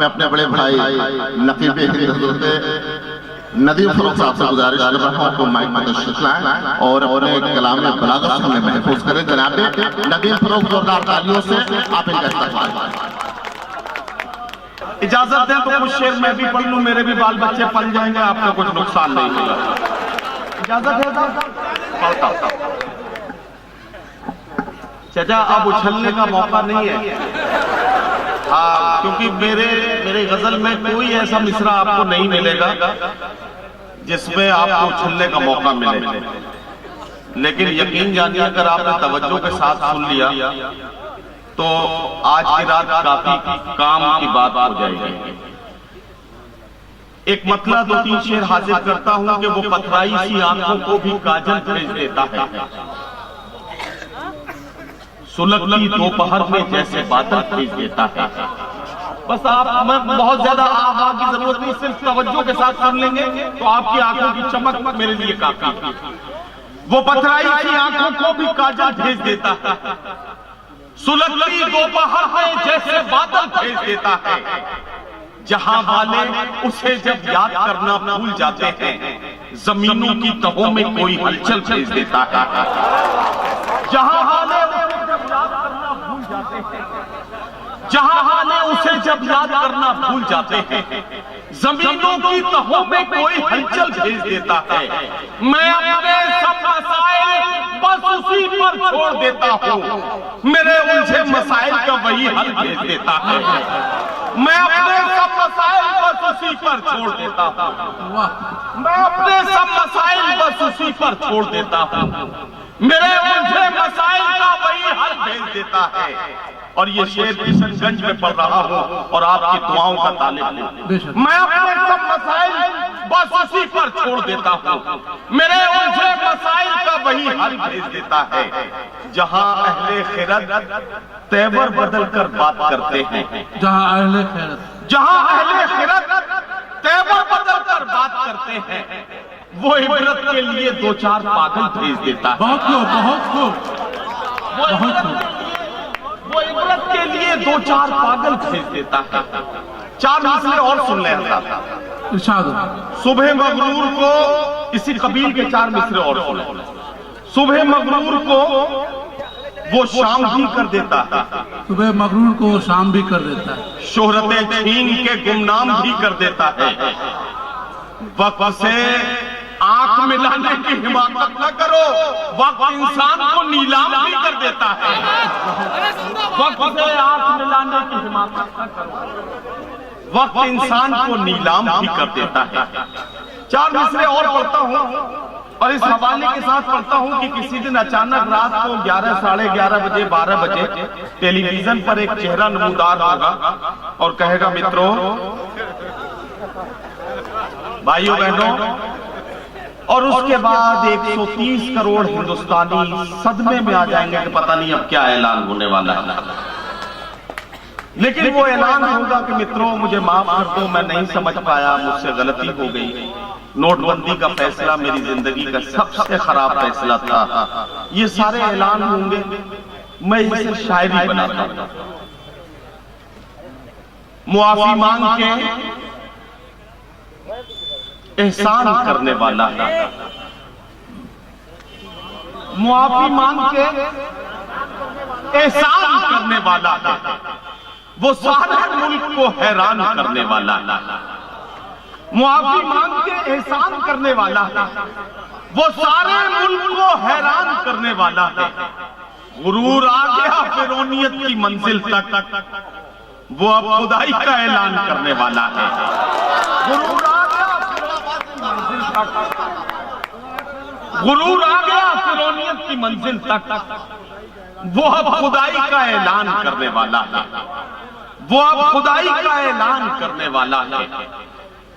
मैं अपने बड़े भाई नकीब हिंद नदीम फरोख साहब से गुजारिश कर रहा हूँ तो माइक में तशरीफ लाएं और अपने कलाम बलागत से हमें महफूज करें। जनाब नदीम फरोख जोरदार तालियों से आप इनका इस्तेमाल। इजाजत दें तो कुछ शेर मैं भी पढ़ लूं, मेरे भी बाल बच्चे पल जाएंगे, आपका कुछ नुकसान नहीं होगा। इजाजत है पढ़ता। चाचा अब उछलने का मौका नहीं है, हाँ, क्योंकि मेरे गजल में कोई ऐसा मिसरा आपको नहीं मिलेगा जिसमें आपको उछलने का मौका मिले। लेकिन यकीन जानिए अगर आपने तवज्जो के साथ सुन लिया तो आज की रात काफी काम की बात हो जाएगी। एक मतला दो तीन शेर हासिल करता हूं कि वो पथराई सी आंखों को भी काजल भेज देता है, सुलगती दोपहर में जैसे बादल भेज देता है। बस आप बहुत ज्यादा आवाज की जरूरत नहीं, सिर्फ तवज्जो के साथ सुन लेंगे तो आपकी आंखों की चमक मेरे लिए काफी। वो पथराई सी आंखों को भी काजल भेज देता है, सुलगती दोपहर में जैसे बादल भेज देता है। जहां वाले उसे जब याद करना भूल जाते हैं, जमीनों की तहों में कोई हलचल भेज देता है। जहां वाले जहां वाले उसे जब याद करना भूल जाते हैं, जमीनों की तहों में कोई हलचल भेज देता है। मैं अपने सब मसाइल बस उसी पर छोड़ देता हूँ, मेरे उलझे मसाइल का वही हल भेज देता है। मैं अपने सब मसाइल बस उसी पर छोड़ देता हूँ, मैं अपने सब मसाइल बस उसी पर छोड़ देता हूँ, मेरे उलझे मसाइल का वही हल भेज देता है। और ये शेर किशनगंज में पढ़ रहा हूँ और आपकी दुआओं का तालिब हूँ। मैं अपने सब मसाइल बस उसी पर छोड़ देता हूँ, मेरे उलझे मसाइल का वही हल भेज देता है। जहाँ अहले खिरत तेवर बदल कर बात करते हैं, जहाँ अहले खिरत तेवर बदल कर बात करते हैं, वो इबरत के लिए दो चार पागल भेज देता है। बहुत खूब। वो इबरत के लिए दो चार पागल भेज देता है। चार मिसरे और सुन लें सुबह मगरूर को, इसी कबील के चार मिसरे और सुन लें। सुबह मगरूर को वो शाम भी कर देता है, सुबह मगरूर को शाम भी कर देता है, शोहरतें छीन के गुमनाम भी कर देता है। वक्त से आंख मिलाने की हिमाकत न करो, वक्त इंसान को नीलाम भी कर देता है। वक्त से आंख मिलाने की हिमाकत न करो, वक्त इंसान को नीलाम भी कर देता है। चार मिसरे और पढ़ता हूँ और इस हवाले के साथ पढ़ता हूँ कि किसी दिन अचानक रात को 11, साढ़े 11 बजे, 12 बजे टेलीविजन पर एक चेहरा नमूदार होगा और कहेगा, मित्रों, भाइयों बहनों, और उसके बाद 130 करोड़ हिंदुस्तानी सदमे में आ जाएंगे कि पता नहीं अब क्या ऐलान होने वाला है। लेकिन वो ऐलान होगा कि मित्रों मुझे माफ कर दो, मैं नहीं समझ पाया, मुझसे गलती हो गई, नोटबंदी का फैसला मेरी जिंदगी का सबसे खराब फैसला था। ये सारे ऐलान होंगे, मैं इसे शायरी बनाता हूं। मुआफी मांग के एहसान करने वाला है, मुआफी मांग के एहसान करने वाला है, वो सारे मुल्क को हैरान करने वाला है। मुआफी मांग के एहसान करने वाला है, वो सारे मुल्क को हैरान करने वाला है। गुरूर आ गया फिरौनियत की मंजिल तक, वो अब खुदाई का ऐलान करने वाला है। गुरूर आ गया गुरूर आ गया फिरौनियत की मंजिल तक, वो अब खुदाई का ऐलान करने वाला है, वो अब खुदाई का ऐलान करने वाला है।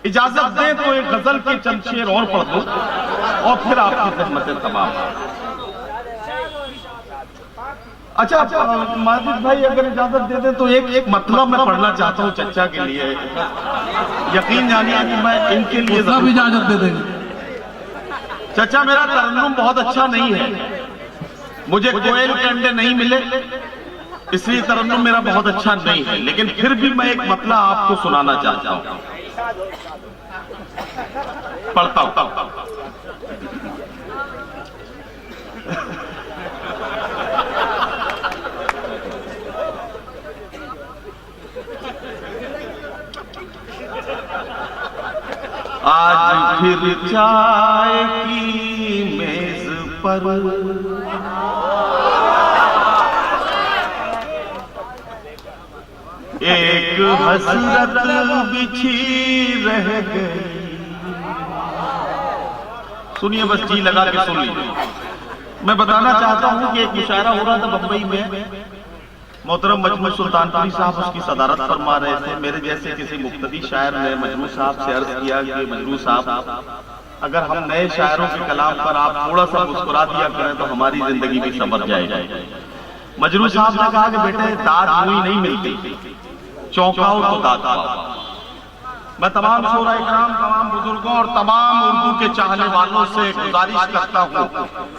इजाजत दें तो एक गजल के चंद शेर और पढ़ दूं और फिर आपकी खिदमत तमाम। अच्छा माजिद भाई अगर इजाजत दे दे तो एक मतलब मैं पढ़ना चाहता हूँ चचा के लिए। यकीन जानिए कि मैं इनके लिए सब इजाजत दे देंगे। चचा मेरा तरन्नुम बहुत अच्छा नहीं है, मुझे कोयल के अंडे नहीं मिले, इसलिए तरन्नुम मेरा बहुत अच्छा नहीं है, लेकिन फिर भी मैं एक मतला आपको सुनाना चाहता हूं। पढ़ता हूं। आज फिर चाय की मेज पर एक हसरत बिछी रह गई। सुनिए, बस जी लगा के सुन लीजिए। मैं बताना चाहता हूं कि एक मुशायरा हो रहा था बंबई में। मोहतरम मजमू सुल्तानपुरी साहब उसकी सदारत फरमा रहे थे। मेरे जैसे किसी मुक्तदी शायर ने मजमू साहब से अर्ज किया कि मजमू साहब, अगर हम नए शायरों के कलाम पर आप थोड़ा सा मुस्कुरा दिया करें तो हमारी जिंदगी भी संवर जाएगी। मजरू साहब ने कहा कि बेटे, दाद हुई नहीं मिलती, चौंकाओ तो दाद पाओ। मैं तमाम शोरा इकराम, तमाम बुजुर्गों और तमाम उर्दू के चाहने वालों से गुजारिश करता हूं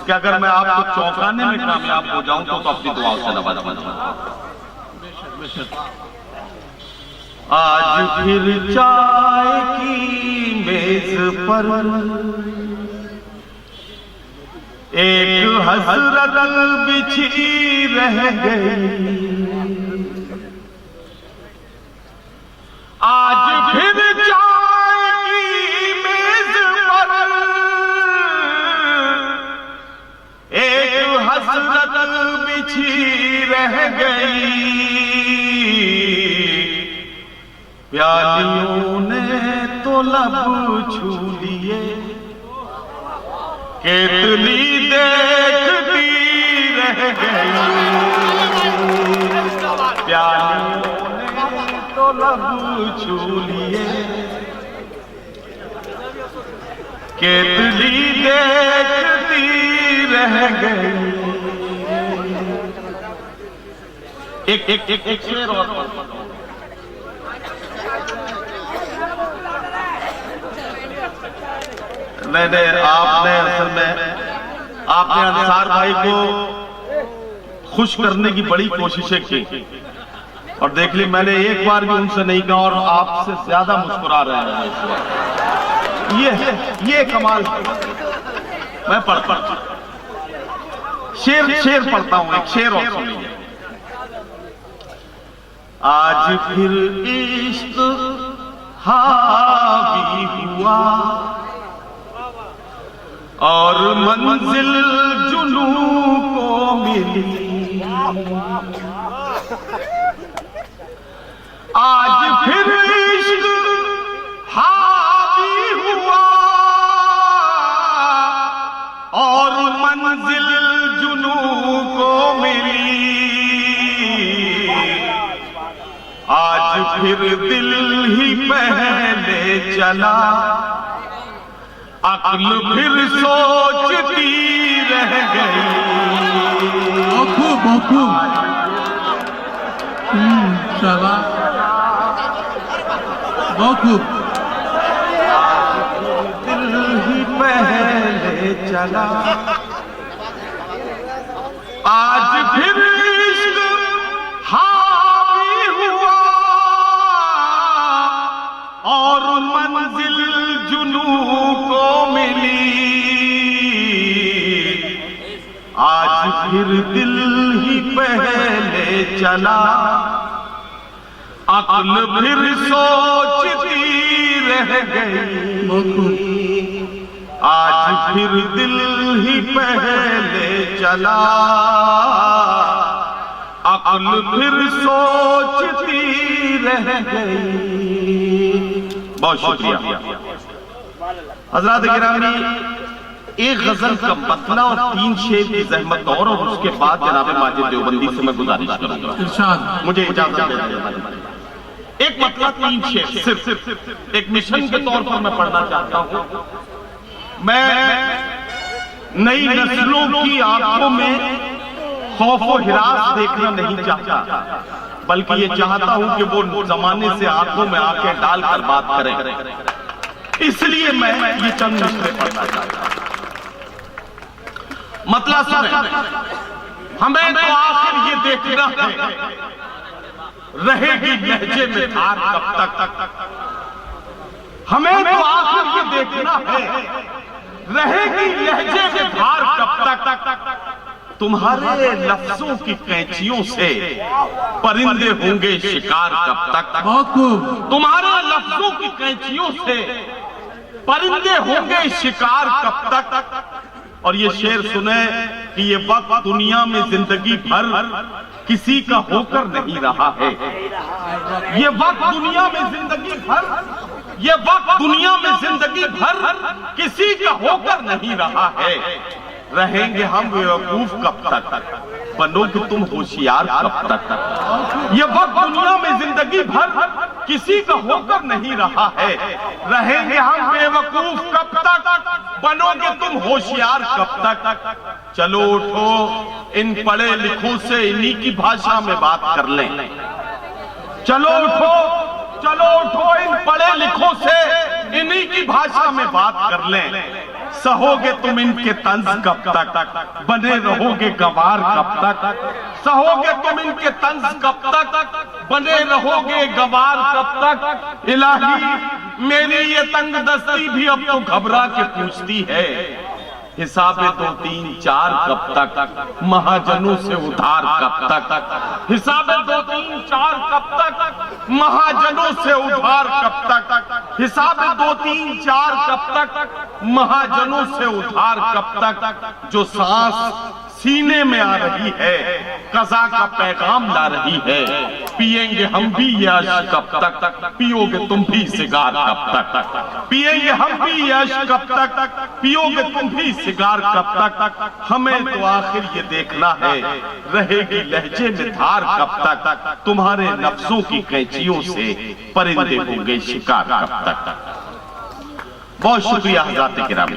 कि अगर मैं आपको चौंकाने में कामयाब हो जाऊं तो अपनी दुआओं से नवाजना। आज फिर चाय की मेज पर एक हसरत बिछी रह गई। आज फिर चाय की मेज पर एक हसरत बिछी रह गई। प्यालियों ने तो लब छू लिए, केतली देखती रह गई। प्यालियों ने तो लब छू लिए, केतली देखती रह गई। एक शेर और नहीं, आपने असल में आपने अंसार भाई को खुश करने की बड़ी कोशिशें की और देख ली, मैंने एक बार भी उनसे नहीं कहा और आपसे ज्यादा मुस्कुरा रहे हैं इस वक्त। ये कमाल। मैं पढ़ता शेर पढ़ता हूं, एक शेर और सुन लीजिए। आज फिर इश्क हावी हुआ और मंजिल जुनू को मिली। आज फिर इश्क हावी हुआ और मंजिल जुनू को मिली। आज फिर दिल ही पहले चला, अक्ल फिर सोचती रह गई। चला बहुत खूब। दिल ही पहले चला, आज फिर इश्क हावी हुआ और मंजिल जुनू को मिली। आज फिर दिल ही पहले चला, अक्ल फिर सोचती रह गई। आज फिर दिल ही पहले चला, अक्ल फिर सोचती रह गई। बहुत शुक्रिया हजरात गिरामी। एक गजल का मतला और 3 शेर की जहमत और उसके बाद जनाब माजिद देवबंदी से मैं गुजारिश करूंगा, मुझे इजाजत दे दीजिए। एक मतला 3 शेर सिर्फ एक मिशन के तौर पर मैं पढ़ना चाहता हूं। मैं नई नस्लों की आंखों में खौफो हिरास देखना नहीं चाहता, बल्कि ये चाहता हूं कि वो जमाने से आंखों में आंखें डालकर बात करें। इसलिए मैं ये चंद मिसरे पढ़ना चाहता हूं। मतला सुने। हमें तो आखिर ये देखना है, रहेगी लहजे में धार कब तक। हमें तो आखिर ये देखना है, रहेगी लहजे में धार कब तक। तुम्हारे लफ्जों की कैंचियों से परिंदे होंगे शिकार कब तक। बहुत खूब। तुम्हारे लफ्जों की कैंचियों से परिंदे होंगे शिकार कब तक। और ये शेर सुने कि ये वक्त दुनिया में जिंदगी भर किसी का होकर नहीं रहा है। ये वक्त दुनिया में जिंदगी भर, ये वक्त दुनिया में जिंदगी भर किसी का होकर नहीं रहा है। रहेंगे हम बेवकूफ कब तक, बनोगे तुम होशियार कब तक। ये वक्त दुनिया में जिंदगी भर किसी का होकर नहीं रहा है। रहेंगे हम बेवकूफ कब तक, बनोगे तुम होशियार कब तक। चलो उठो, इन पढ़े लिखों से इन्हीं की भाषा में बात कर लें। चलो उठो, चलो उठो, इन पढ़े लिखों से इन्हीं की भाषा में बात कर लें। सहोगे तुम इनके तंज कब तक, बने रहोगे गवार कब तक। सहोगे तुम इनके तंज कब तक, बने रहोगे गवार कब तक। इलाही मेरी ये तंग दस्ती भी अब तो घबरा के पूछती है, हिसाबे 2 3 4 कब तक, महाजनों से उधार कब तक। हिसाबे 2 3 4 कब तक, महाजनों से उधार कब तक। हिसाबे 2 3 4 कब तक, महाजनों से उधार कब तक। जो सांस सीने में आ रही है, कज़ा का पैगाम ला रही है। पिएंगे हम भी यश कब तक, पियोगे तुम भी सिगार कब तक। पिएंगे हम भी यश कब तक, पियोगे तुम भी सिगार कब तक। हमें तो आखिर ये देखना है, रहेगी लहजे में धार कब तक। तुम्हारे लफ्जों की कैंचियों से परिंदे होंगे शिकार कब तक। बहुत शुक्रिया हज़रात किराम।